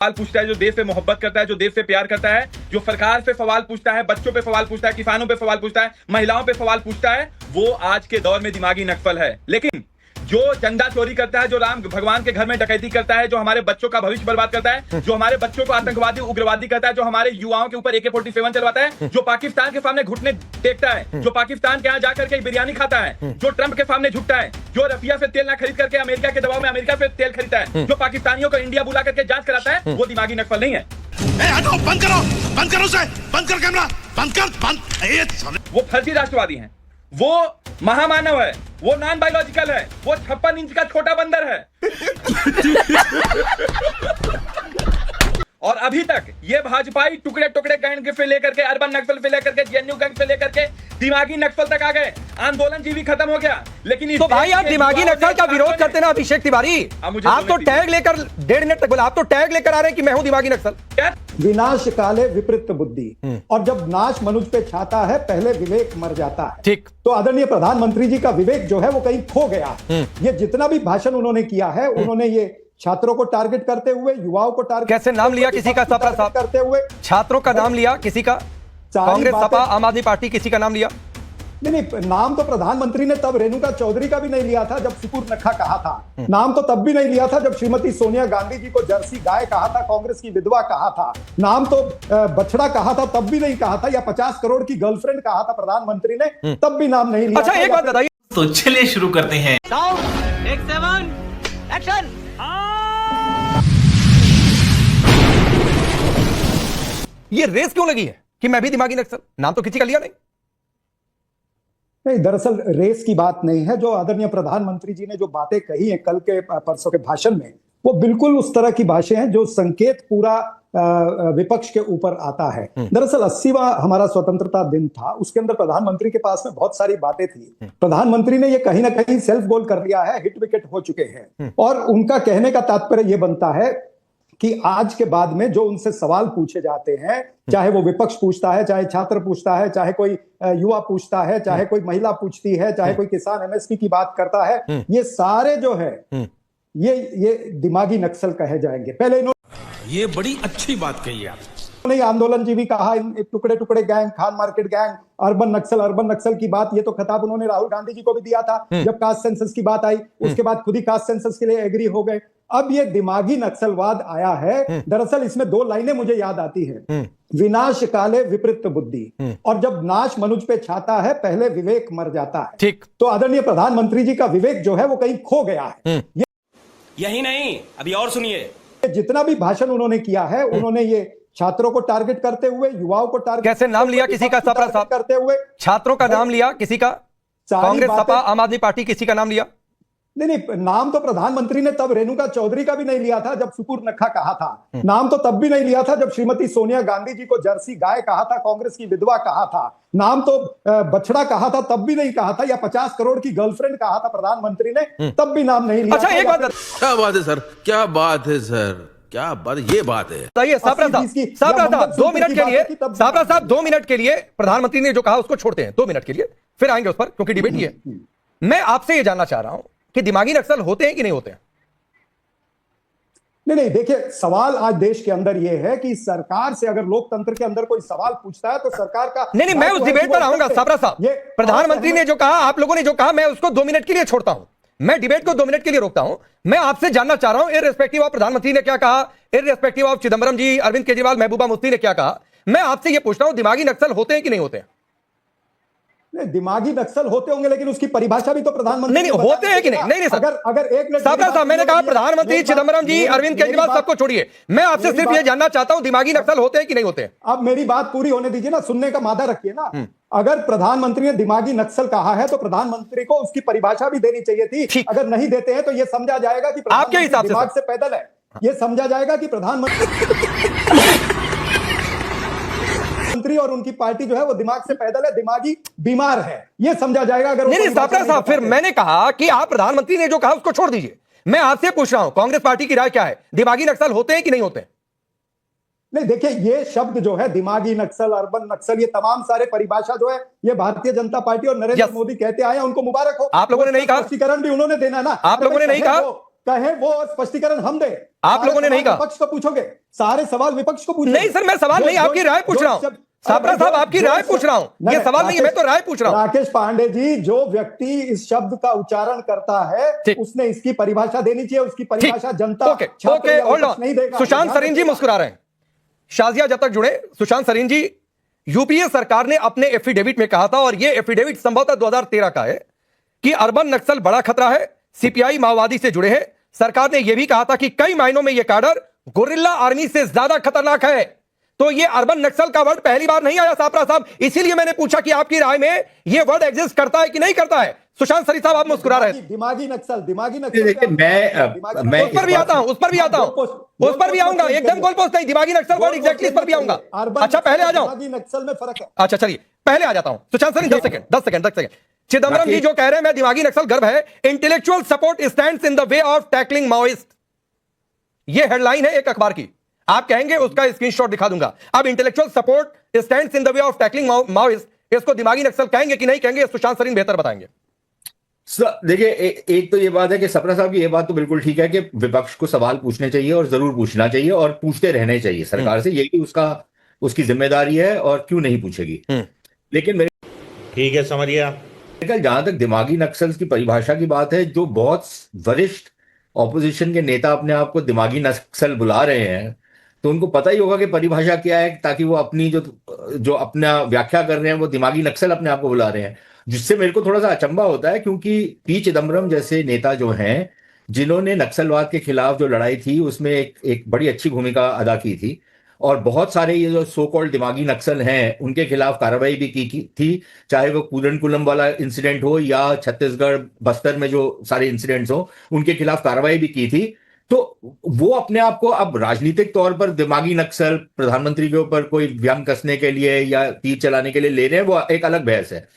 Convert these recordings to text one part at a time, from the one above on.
सवाल पूछता है, जो देश से मोहब्बत करता है, जो देश से प्यार करता है, जो सरकार से सवाल पूछता है, बच्चों पे सवाल पूछता है, किसानों पे सवाल पूछता है, महिलाओं पे सवाल पूछता है, वो आज के दौर में दिमागी नक्सल है। लेकिन जो चंदा चोरी करता है, जो राम भगवान के घर में डकैती करता है, जो हमारे बच्चों का भविष्य बर्बाद करता है, जो हमारे बच्चों को आतंकवादी उग्रवादी करता है, जो हमारे युवाओं के ऊपर AK-47 चलवाता है, जो पाकिस्तान के सामने घुटने टेकता है, जो पाकिस्तान के यहाँ जाकर के बिरयानी खाता है, जो ट्रंप के सामने झुकता है, जो रफिया से तेल ना खरीद करके अमेरिका के दबाव में अमेरिका से तेल खरीदता है, जो पाकिस्तानियों को इंडिया बुला करके जांच कराता है, वो दिमागी नक्सल नहीं है। बंद करो उसे, बंद कर कैमरा, बंद। वो फर्जी राष्ट्रवादी हैं, वो महामानव है, वो नॉन बायोलॉजिकल है, वो 56 इंच का छोटा बंदर है। और अभी तक ये भाजपाई टुकड़े टुकड़े गैंग से लेकर के अर्बन नक्सल से लेकर के जेएनयू गैंग से लेकर के दिमागी नक्सल तक आ गए। आंदोलन जीवी खत्म हो गया। लेकिन तो भाई आप दिमागी नक्सल का विरोध करते ना अभिषेक तिवारी, आप तो टैग लेकर 1.5 मिनट तक बोला, आप तो टैग लेकर आ रहे हैं कि मैं हूं दिमागी नक्सल। क्या विनाश काले विपरीत बुद्धि, और जब नाश मनुष्य पे छाता है पहले विवेक मर जाता है। ठीक। तो आदरणीय प्रधानमंत्री जी का विवेक जो है वो कहीं खो गया। ये जितना भी भाषण उन्होंने किया है, उन्होंने ये छात्रों को टारगेट करते हुए, युवाओं को टारगेट कैसे नाम लिया किसी का, सपा साहब करते हुए, छात्रों का नाम लिया किसी का, कांग्रेस सपा आम आदमी पार्टी किसी का नाम लिया? नहीं, नाम तो प्रधानमंत्री ने तब रेणुका चौधरी का भी नहीं लिया था जब सिकुर नखा कहा था। नाम तो तब भी नहीं लिया था जब श्रीमती सोनिया गांधी जी को जर्सी गाय कहा था, कांग्रेस की विधवा कहा था। नाम तो बछड़ा कहा था तब भी नहीं कहा था, या 50 करोड़ की गर्लफ्रेंड कहा था प्रधानमंत्री ने, तब भी नाम नहीं लिया। अच्छा एक बात बताइए, तो चलिए शुरू करते हैं। एक्शन। ये रेस क्यों लगी है कि मैं भी दिमागी नक्सल? नाम तो किसी का लिया नहीं। नहीं, दरअसल रेस की बात नहीं है। जो आदरणीय प्रधानमंत्री जी ने जो बातें कही हैं कल के परसों के भाषण में, वो बिल्कुल उस तरह की भाषा हैं जो संकेत पूरा विपक्ष के ऊपर आता है। दरअसल 80वां हमारा स्वतंत्रता दिन था, उसके अंदर प्रधानमंत्री के पास में बहुत सारी बातें थी। प्रधानमंत्री ने ये कहीं ना कहीं सेल्फ गोल कर लिया है, हिट विकेट हो चुके हैं, और उनका कहने का तात्पर्य ये बनता है कि आज के बाद में जो उनसे सवाल पूछे जाते हैं, चाहे वो विपक्ष पूछता है, चाहे छात्र पूछता है, चाहे कोई युवा पूछता है, चाहे कोई महिला पूछती है, चाहे कोई किसान MSP की बात करता है, ये सारे जो है ये दिमागी नक्सल कहे जाएंगे। पहले इन्होंने ये बड़ी अच्छी बात कही आप। नहीं, आंदोलन जीवी कहा, टुकड़े टुकड़े gang, Khan market gang, urban Naxal की बात, ये तो खिताब उन्होंने राहुल गांधी जी को भी दिया था जब कास्ट सेंसस की बात आई। उसके बाद खुद ही कास्ट सेंसस के लिए एग्री हो गए। अब ये दिमागी नक्सलवाद आया है। दरअसल इसमें 2 लाइनें मुझे याद आती है, विनाश काले विपरीत बुद्धि, और जब नाश मनुष्य पे छाता है पहले विवेक मर जाता है। ठीक। तो आदरणीय प्रधानमंत्री जी का विवेक जो है वो कहीं खो गया है। यही नहीं, अभी और सुनिए। जितना भी भाषण उन्होंने किया है, उन्होंने ये छात्रों को टारगेट करते हुए, युवाओं को टारगेट कैसे नाम लिया किसी का, सपा साहब करते हुए, छात्रों का नाम लिया किसी का, कांग्रेस सपा आम आदमी पार्टी किसी का नाम लिया? नहीं, नाम तो प्रधानमंत्री ने तब रेणुका चौधरी का भी नहीं लिया था जब सिकुर नखा कहा था। नाम तो तब भी नहीं लिया था जब श्रीमती सोनिया गांधी जी को जर्सी गाय कहा था, कांग्रेस की विधवा कहा था। नाम तो बछड़ा कहा था तब भी नहीं कहा था, या 50 करोड़ की गर्लफ्रेंड कहा था प्रधानमंत्री ने, तब भी नाम नहीं लिया। अच्छा एक बात, क्या बात है सर, क्या बात है सर, क्या बात, ये बात है। बताइए साहब 2 मिनट के लिए, साहब 2 मिनट के लिए प्रधानमंत्री ने जो कहा उसको छोड़ते हैं 2 मिनट के लिए, फिर आएंगे उस पर, क्योंकि डिबेट ही है। मैं आपसे ये जानना चाह रहा हूं कि दिमागी नक्सल होते हैं कि नहीं होते हैं? नहीं, देखिए, सवाल आज देश के अंदर यह है कि सरकार से अगर लोकतंत्र के अंदर कोई सवाल पूछता है तो सरकार का नहीं, मैं उस डिबेट पर आऊंगा साबरा साहब। प्रधानमंत्री ने जो कहा, आप लोगों ने जो कहा, मैं उसको 2 मिनट के लिए छोड़ता हूं, मैं डिबेट को 2 मिनट के लिए रोकता हूं। मैं आपसे जानना चाह रहा हूं, इररिस्पेक्टिव ऑफ प्रधानमंत्री ने क्या कहा, इररिस्पेक्टिव ऑफ चिदंबरम जी, अरविंद केजरीवाल, महबूबा मुफ्ती ने क्या कहा, मैं आपसे यह पूछ रहा हूं, दिमागी नक्सल होते हैं कि नहीं होते हैं? दिमागी नक्सल होते होंगे, लेकिन उसकी परिभाषा भी तो प्रधानमंत्री नहीं होते हैं कि नहीं? नहीं सर, अगर 1 मिनट साहब मैंने कहा प्रधानमंत्री, चिदंबरम जी, अरविंद केजरीवाल, सबको छोड़िए, मैं आपसे सिर्फ ये जानना चाहता हूं, दिमागी नक्सल होते हैं कि नहीं होते हैं? अब मेरी बात पूरी होने दीजिए ना, सुनने का मादा रखिए ना। अगर प्रधानमंत्री ने दिमागी नक्सल कहा है तो प्रधानमंत्री को उसकी परिभाषा भी देनी चाहिए थी। अगर नहीं देते हैं तो यह समझा जाएगा कि आपके हिसाब से दिमाग से पैदल है, यह समझा जाएगा कि प्रधानमंत्री और उनकी पार्टी जो है वो दिमाग से पैदल है, दिमागी बीमार है, ये समझा जाएगा। अगर नहीं साहब, फिर मैंने कहा कि आप प्रधानमंत्री ने जो कहा उसको छोड़ दीजिए। मैं आपसे पूछ रहा हूं, कांग्रेस पार्टी की राय क्या है, दिमागी नक्सल होते हैं कि नहीं होते? नहीं, देखिए, ये शब्द जो है दिमागी नक्सल, अर्बन नक्सल, ये तमाम सारे परिभाषा जो है ये भारतीय जनता पार्टी और नरेंद्र मोदी कहते आए हैं, उनको मुबारक हो। आप लोगों ने नहीं कहा, स्पष्टीकरण भी उन्होंने देना ना। आप लोगों ने नहीं कहा, कहे वो स्पष्टीकरण हम दे। आप लोगों ने नहीं कहा। विपक्ष को पूछोगे, सारे सवाल विपक्ष को पूछोगे। नहीं सर, मैं सवाल नहीं, आपकी राय पूछ रहा हूं। साबरा साहब, आपकी राय पूछ रहा हूं, ये सवाल नहीं है, मैं तो राय पूछ रहा हूं। राकेश पांडे जी, जो व्यक्ति इस शब्द का उच्चारण करता है उसने इसकी परिभाषा देनी चाहिए, उसकी परिभाषा जनता ओके, होल्ड ऑन। नहीं देगा। सुशांत सरीन जी मुस्कुरा रहे हैं। शाजिया जब तक जुड़े, सुशांत सरीन जी, यूपीए सरकार ने अपने एफिडेविट में कहा था, और यह एफिडेविट संभवतः 2013 का है, कि अर्बन नक्सल बड़ा खतरा है, सीपीआई माओवादी से जुड़े हैं। सरकार ने यह भी कहा था कि कई मायनों में यह काडर गोरिल्ला आर्मी से ज्यादा खतरनाक है। तो ये अर्बन नक्सल का वर्ड पहली बार नहीं आया सापरा साहब, इसीलिए मैंने पूछा कि आपकी राय में यह वर्ड एग्जिस्ट करता है कि नहीं करता है। सुशांत सरी साहब, आप मुस्कुरा रहे हैं। दिमागी नक्सल देखिए, मैं उस पर भी आता हूं, उस पर भी आता हूं, उस पर भी आऊंगा, एकदम गोल पोस्ट नहीं, दिमागी नक्सल वर्ड एग्जैक्टली इस पर भी आऊंगा। अच्छा, पहले आ जाऊं। दिमागी नक्सल में फर्क है। अच्छा चलिए, पहले आ जाता हूं। सुशांत सरी, 10 सेकंड। चिदम्बरम जी जो कह रहे हैं मैं दिमागी नक्सल गर्भ है, intellectual support stands in the way of tackling Maoist, ये हेडलाइन है एक अखबार की। आप कहेंगे उसका स्क्रीनशॉट दिखा दूंगा। अब intellectual support stands in the way of tackling Maoist, इसको दिमागी नक्सल कहेंगे कि नहीं कहेंगे, सुशांत सरीन बेहतर बताएंगे। देखिए, एक तो ये बात है कि सपरा साहब की ये बात तो बिल्कुल ठीक है कि विपक्ष को सवाल पूछने चाहिए और जरूर पूछना चाहिए और पूछते रहने चाहिए सरकार से, यही उसकी जिम्मेदारी है, और क्यों नहीं पूछेगी। लेकिन मेरे ठीक है, समझिए, जहां तक दिमागी नक्सल की परिभाषा की बात है, जो बहुत वरिष्ठ ऑपोजिशन के नेता अपने आप को दिमागी नक्सल बुला रहे हैं, तो उनको पता ही होगा कि परिभाषा क्या है, ताकि वो अपनी जो अपना व्याख्या कर रहे हैं वो दिमागी नक्सल अपने आप को बुला रहे हैं। जिससे मेरे को थोड़ा सा अचंभा होता है, क्योंकि पी चिदम्बरम जैसे नेता जो हैं, जिन्होंने नक्सलवाद के खिलाफ जो लड़ाई थी उसमें एक बड़ी अच्छी भूमिका अदा की थी, और बहुत सारे ये जो सो कॉल्ड दिमागी नक्सल हैं उनके खिलाफ कार्रवाई भी की थी, चाहे वो कूदनकुलम वाला इंसिडेंट हो या छत्तीसगढ़ बस्तर में जो सारे इंसिडेंट्स हो, उनके खिलाफ कार्रवाई भी की थी। तो वो अपने आप को अब राजनीतिक तौर पर दिमागी नक्सल, प्रधानमंत्री के ऊपर कोई व्यंग कसने के लिए या तीर चलाने के लिए ले रहे हैं, वो एक अलग बहस है।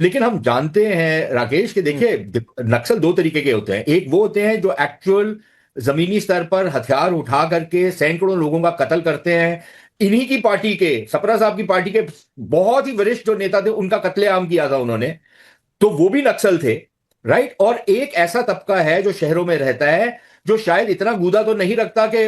लेकिन हम जानते हैं राकेश कि देखिए, नक्सल दो तरीके के होते हैं। एक वो होते हैं जो एक्चुअल जमीनी स्तर पर हथियार उठा करके सैकड़ों लोगों का कत्ल करते हैं। इन्हीं की पार्टी के, सपरा साहब की पार्टी के बहुत ही वरिष्ठ जो नेता थे, उनका कत्लेआम किया था उन्होंने, तो वो भी नक्सल थे, राइट। और एक ऐसा तबका है जो शहरों में रहता है, जो शायद इतना गूदा तो नहीं रखता कि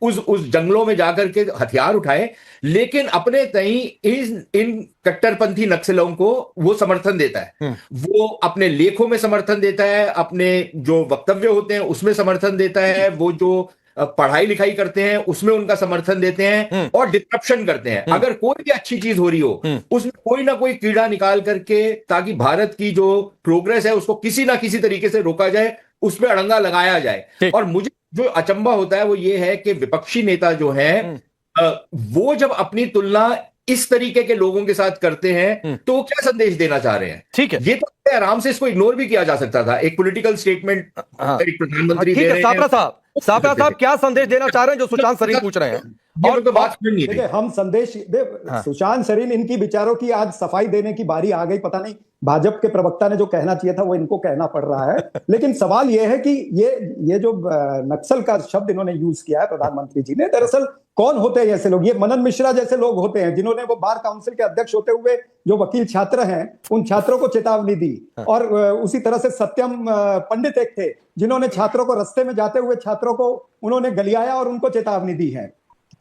उस जंगलों में जाकर के हथियार उठाए, लेकिन अपने तई इन कट्टरपंथी नक्सलों को वो समर्थन देता है। वो अपने लेखों में समर्थन देता है, अपने जो वक्तव्य होते हैं उसमें समर्थन देता है, वो जो पढ़ाई लिखाई करते हैं उसमें उनका समर्थन देते हैं, और डिस्ट्रप्शन करते हैं। अगर कोई भी अच्छी चीज हो रही हो, उसमें कोई ना कोई कीड़ा निकाल करके, ताकि भारत की जो प्रोग्रेस है उसको किसी ना किसी तरीके से रोका जाए, उसमें अड़ंगा लगाया जाए। और मुझे जो अचंभा होता है वो ये है कि विपक्षी नेता जो हैं, वो जब अपनी तुलना इस तरीके के लोगों के साथ करते हैं तो वो क्या संदेश देना चाह रहे हैं। ठीक है, ये तो आराम से इसको इग्नोर भी किया जा सकता था। एक पॉलिटिकल स्टेटमेंट एक प्रधानमंत्री दे रहे हैं। सापरा साहब क्या संदेश देना चाह रहे हैं, जो सुशांत सरीन पूछ रहे हैं? और तो बात नहीं है, हम संदेश सुशांत सरीन, इनकी विचारों की आज सफाई देने की बारी आ गई। पता नहीं भाजपा के प्रवक्ता ने जो कहना चाहिए था वो इनको कहना पड़ रहा है। लेकिन सवाल यह है कि ये जो नक्सल का शब्द इन्होंने यूज किया है प्रधानमंत्री जी ने, दरअसल कौन होते हैं ऐसे लोग? ये मनन मिश्रा जैसे लोग होते हैं, जिन्होंने वो बार काउंसिल के अध्यक्ष होते हुए जो वकील छात्र हैं उन छात्रों को चेतावनी दी। और उसी तरह से सत्यम पंडित एक थे, जिन्होंने छात्रों को रास्ते में जाते हुए छात्रों को उन्होंने गलियाया और उनको चेतावनी दी है।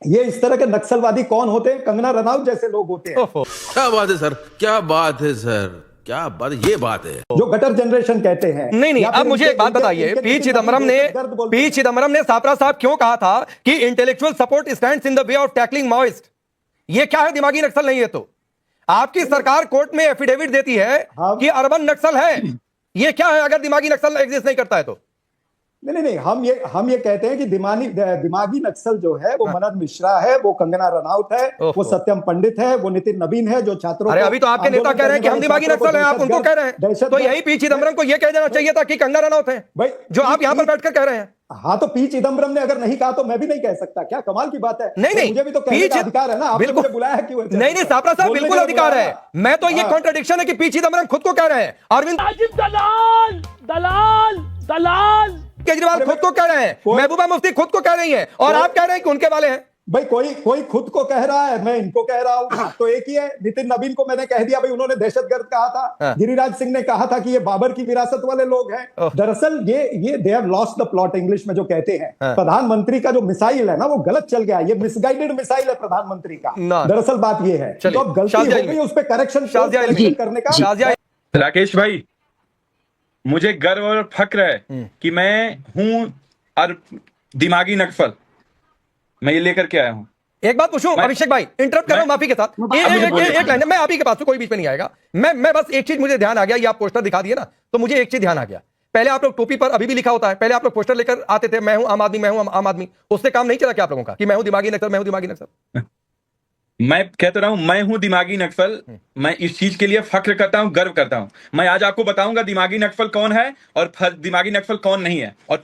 ये इस तरह के नक्सलवादी कौन होते हैं? कंगना रनौत जैसे लोग होते हैं। क्या बात है सर, क्या बात है सर, क्या बात, ये बात है जो गटर जनरेशन कहते हैं। नहीं, अब मुझे एक बात बताइए, पी चिदम्बरम ने सापरा साहब क्यों कहा था कि intellectual support stands in the way of tackling Maoist? ये क्या है, दिमागी नक्सल नहीं है? तो आपकी सरकार कोर्ट में एफिडेविट देती है कि अर्बन नक्सल है, ये क्या है अगर दिमागी नक्सल एग्जिस्ट नहीं करता है तो? नहीं, हम ये कहते हैं कि दिमागी नक्सल जो है वो मनन मिश्रा है, वो कंगना रनौत है, वो सत्यम पंडित है, वो नितिन नवीन है, जो छात्रों। अरे अभी तो आपके नेता कह रहे हैं कि हम दिमागी नक्सल हैं, आप उनको कह रहे हैं। तो यही पी चिदम्बरम को ये कह देना चाहिए था कि कंगना रनौत है भाई, जो आप यहां पर बैठकर कह रहे हैं। हाँ, तो पी चिदम्बरम ने अगर नहीं कहा तो मैं भी नहीं कह सकता। क्या कमाल की बात है। नहीं, मुझे भी तो कहने का अधिकार है ना। आपने मुझे बुलाया है क्यों? नहीं, सापरा साहब बिल्कुल अधिकार है। मैं तो ये कॉन्ट्रडिक्शन है कि पी चिदम्बरम खुद को कह रहे हैं, अरविंद दलाल केजरीवाल खुद को कह रहे हैं, महबूबा मुफ्ती खुद को कह रही हैं, और आप कह रहे हैं कि उनके वाले हैं। भाई कोई खुद को कह रहा है, मैं इनको कह रहा हूं, तो एक ही है। नितिन नवीन को मैंने कह दिया भाई उन्होंने दहशतगर्द कहा था, गिरिराज सिंह ने कहा था कि ये बाबर की विरासत वाले लोग हैं। दरअसल ये they have lost the plot, English में जो कहते हैं। प्रधानमंत्री का जो मिसाइल है ना वो गलत चल गया, ये मिसगाइडेड मिसाइल है प्रधानमंत्री का। दरअसल बात ये है, तो अब गलती हो गई उस पर करेक्शन करने का। राकेश भाई, मुझे गर्व और फक्र है कि मैं हूं और दिमागी नक्सल मैं ये लेकर के आया हूं। एक बात पूछूं अभिषेक भाई, इंटरप्ट कर रहा हूं माफी के साथ, एक लाइन मैं आप ही के पास कोई बीच में नहीं आएगा। मैं बस एक चीज मुझे ध्यान आ गया, ये आप पोस्टर दिखा दिए ना, तो मुझे एक चीज ध्यान आ गया। पहले आप लोग टोपी पर अभी भी लिखा होता है, पहले आप लोग पोस्टर लेकर आते थे, मैं हूं आम आदमी, मैं हूं आम आदमी। उससे काम नहीं चला क्या आप लोगों का कि मैं हूं दिमागी नक्सल, मैं हूं दिमागी नक्सल? मैं कहता रहा हूं मैं हूं दिमागी नक्सल। मैं इस चीज के लिए फख्र करता हूं, गर्व करता हूं। मैं आज आपको बताऊंगा दिमागी नक्सल कौन है और दिमागी नक्सल कौन नहीं है, और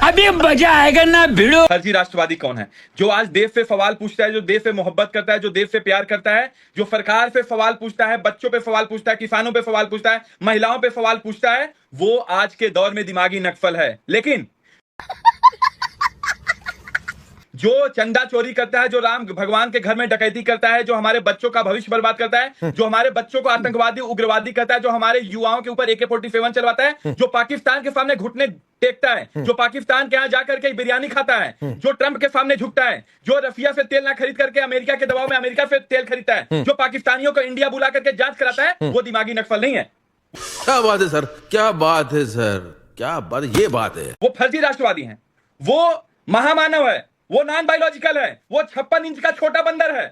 अभी मजा आएगा ना भिड़ो। फर्जी राष्ट्रवादी कौन है, जो आज देश से सवाल पूछता है, जो देश से मोहब्बत करता है, जो देश से प्यार करता है, जो सरकार से सवाल पूछता है, बच्चों पे सवाल पूछता है, किसानों पे सवाल पूछता है, महिलाओं पे सवाल पूछता है, वो आज के दौर में दिमागी नक्सल है। लेकिन जो चंदा चोरी करता है, जो राम भगवान के घर में डकैती करता है, जो हमारे बच्चों का भविष्य बर्बाद करता है, जो हमारे बच्चों को आतंकवादी उग्रवादी करता है, जो हमारे युवाओं के ऊपर AK-47 चलवाता है, जो पाकिस्तान के सामने घुटने टेकता है, जो पाकिस्तान के यहाँ जाकर के बिरयानी खाता है, जो ट्रंप के सामने झुकता है, जो रसिया से तेल ना खरीद करके अमेरिका के दबाव में अमेरिका से तेल खरीदता है, जो पाकिस्तानियों को इंडिया बुला करके जांच कराता है, वो दिमागी नक्सल नहीं है। क्या बात है सर, क्या बात है सर, क्या बात, ये बात है। वो फर्जी राष्ट्रवादी हैं, वो महामानव है, वो नॉन बायोलॉजिकल है, वो 56 इंच का छोटा बंदर है।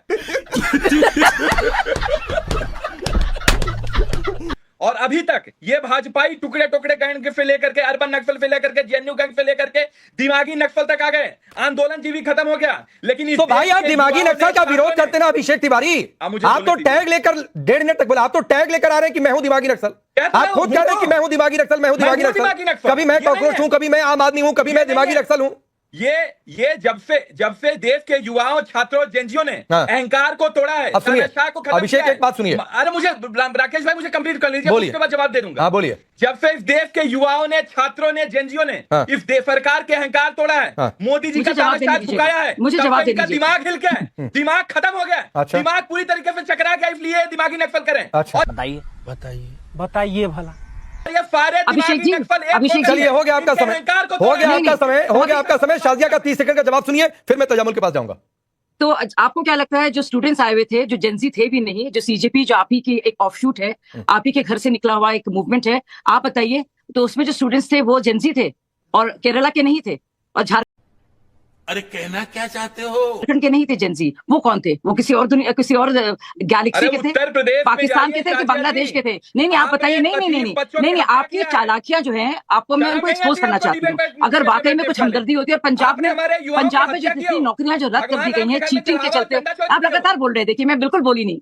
और अभी तक ये भाजपाई टुकड़े टुकड़े गैंग से लेकर के अर्बन नक्सल से लेकर के जेएनयू गैंग से लेकर के दिमागी नक्सल तक आ गए। आंदोलन जीवी खत्म हो गया। लेकिन तो भाई आप दिमागी नक्सल का विरोध करते ना अभिषेक तिवारी, आप तो टैग लेकर 1.5 मिनट तक बोला, आप तो टैग लेकर आ रहे हैं कि मैं हूं दिमागी नक्सल। आप खुद कह रहे हैं कि मैं हूं दिमागी नक्सल, मैं हूं दिमागी नक्सल। कभी मैं कॉकरोच हूं, कभी मैं आम आदमी हूं, कभी मैं दिमागी नक्सल हूं। ये जब से देश के युवाओं, छात्रों, जेएनजीओ ने अहंकार को तोड़ा है, अब सुनिए अभिषेक, एक बात सुनिए। अरे मुझे राकेश भाई मुझे कंप्लीट कर लीजिए, उसके बाद जवाब दे दूंगा। हाँ बोलिए। जब से इस देश के युवाओं ने, छात्रों ने, जेएनजीओ ने इस सरकार के अहंकार तोड़ा है, मोदी जी का तानाशाह झुकाया है, मुझे जवाब देना, दिमाग हिल गया, दिमाग खत्म हो गया, दिमाग पूरी तरीके से चकरा गया, इसलिए दिमागी नक्सल करें। बताइए बताइए बताइए भला। ये सारे अभिषेक जी, अभिषेक चलिए हो गया आपका समय, हो गया आपका समय, हो गया आपका समय। शाजिया का 30 सेकंड का जवाब सुनिए, फिर मैं तजामुल के पास जाऊंगा। तो आपको क्या लगता है जो स्टूडेंट्स आए हुए थे, जो जेंजी थे भी नहीं, जो सीजेपी जो आप ही की एक ऑफशूट है, आप ही के घर से निकला हुआ एक मूवमेंट है, आप बताइए, तो उसमें जो स्टूडेंट्स थे वो जेंजी थे और केरला के नहीं थे, और झारखंड अरे कहना क्या चाहते हो? के नहीं थे जेंजी, वो कौन थे? वो किसी और दुनिया, किसी और गैलेक्सी के थे, पाकिस्तान के थे कि बांग्लादेश के थे? नहीं, आप बताइए। नहीं, आपकी चालाकियां जो हैं, आपको मैं उनको एक्सपोज करना चाहती हूँ। अगर वाकई में कुछ हमदर्दी होती है, और पंजाब में जो कितनी नौकरियां जो रद्द कर दी गई हैं चीटिंग के चलते, आप लगातार बोल रहे थे कि मैं बिल्कुल बोली नहीं,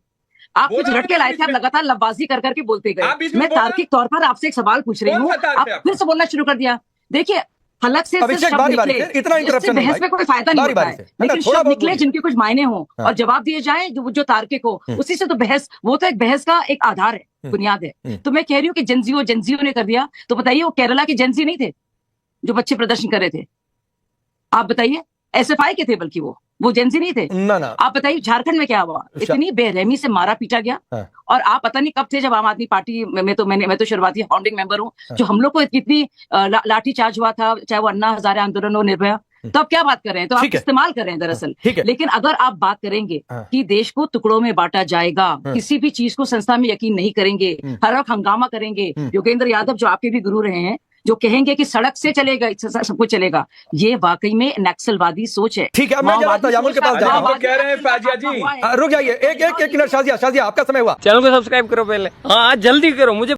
आप कुछ रट के लाए थे, आप लगातार लफबाजी कर करके बोलते गए। मैं तार्किक तौर पर आपसे एक सवाल पूछ रही हूँ, आप फिर से बोलना शुरू कर दिया। देखिए, हलक से इतना इंटरप्शन बहस में कोई फायदा नहीं होता है, लेकिन शब्द निकले जिनके कुछ मायने हो और जवाब दिए जाए जो तार्किक हो, उसी से तो बहस, वो तो एक बहस का एक आधार है, बुनियाद है। तो मैं कह रही हूँ कि जेंजियो ने कर दिया, तो बताइए वो केरला के जेंजी नहीं थे जो बच्चे प्रदर्शन कर रहे थे? आप बताइए, SFI के थे, बल्कि वो जेंजी नहीं थे ना। आप बताइए झारखंड में क्या हुआ? इतनी बेरहमी से मारा पीटा गया। और आप पता नहीं कब थे जब आम आदमी पार्टी में मैं तो शुरुआती फाउंडिंग मेंबर हूँ, जो हम लोग को इतनी लाठी चार्ज हुआ था, चाहे वो अन्ना हजारे आंदोलन हो, निर्भया, तो आप क्या बात कर रहे हैं? तो आप इस्तेमाल कर रहे हैं दरअसल। लेकिन अगर आप बात करेंगे कि देश को टुकड़ों में बांटा जाएगा, किसी भी चीज को संस्था में यकीन नहीं करेंगे, हर वक्त हंगामा करेंगे, योगेंद्र यादव जो आपके भी गुरु रहे हैं, जो कहेंगे कि सड़क से चलेगा, सब कुछ चलेगा, ये वाकई में नक्सलवादी सोच है। ठीक है, मैं जरा तजामुल के पास जा रहा हूं। कह रहे हैं फाजिया जी, रुक जाइए, एक मिनट। शाजिया, आपका समय हुआ। चैनल को सब्सक्राइब करो पहले, हाँ जल्दी करो, मुझे